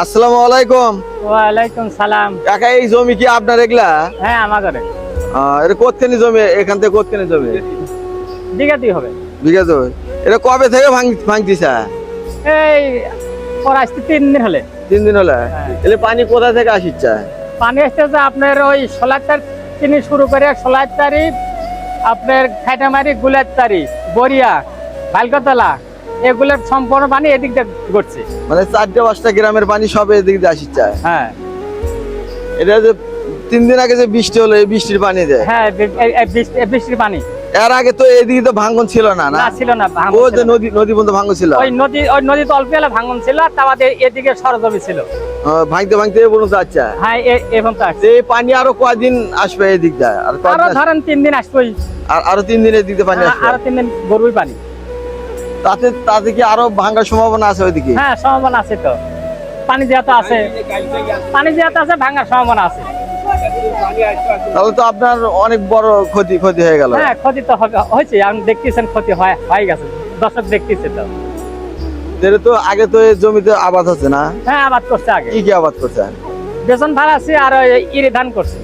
আসসালামু আলাইকুম। ওয়ালাইকুম সালাম। কাকা এই জমি কি আপনার এগুলা? হ্যাঁ আমাদের এটা কতখানি জমি? এখান থেকে কতখানি জমি? বিঘাতেই হবে। বিঘা জমি। এটা কবে থেকে ভাঙতিছা? এই পর আসতে 3 দিন হলে। 3 দিন হলে। হ্যাঁ। এলে পানি কোথা থেকে আসিচ্ছে? পানি আসতেছে আপনার ওই 16 তিনি শুরু করে 16 আপনার খাইটামারি গুলারতারি বরিয়া ভালকতলা এগুলোর সম্পূর্ণ পানি এদিক দিয়ে ঘটছে। মানে 4-5টা গ্রামের পানি সব এদিক দিয়ে আসিচ্ছে। হ্যাঁ এটা যে 3 দিন আগে যে বৃষ্টি হলো, এই বৃষ্টির পানি দেয়। হ্যাঁ বৃষ্টির পানি। এর আগে তো এদিকে তো ভাঙন ছিল না, না? না ছিল না, ও যে নদী বন্ধ ভাঙন ছিল। ওই নদী তো অল্প এলা ভাঙন ছিল, তারপরে এদিকে সরজমি ছিল। ভাঙতে ভাঙতে এ পর্যন্ত আচ্ছা। হ্যাঁ এবং তো আসছে। এই পানি আরো কয়দিন আসবে এদিক দিয়ে? আরো ধরেন 3 দিন আসবেই। আরো 3 দিন এদিক দিয়ে পানি আসবে। আরো 3 দিন গরুই পানি। তাতে কি আরো ভাঙার সম্ভাবনা আছে ওইদিকে? হ্যাঁ সম্ভাবনা আছে তো, পানি যেহেতু আছে ভাঙার সম্ভাবনা আছে। তাহলে তো আপনার অনেক বড় ক্ষতি হয়ে গেল। হ্যাঁ ক্ষতি তো হয়েছে, আমি দেখতেছেন ক্ষতি হয়ে গেছে, দর্শক দেখতেছে তো। এটা তো আগে তো এই জমিতে আবাদ হচ্ছে না? হ্যাঁ আবাদ করছে আগে। কি আবাদ করছেন? বেসন ভাড়া আছে আর ইরি ধান করছে।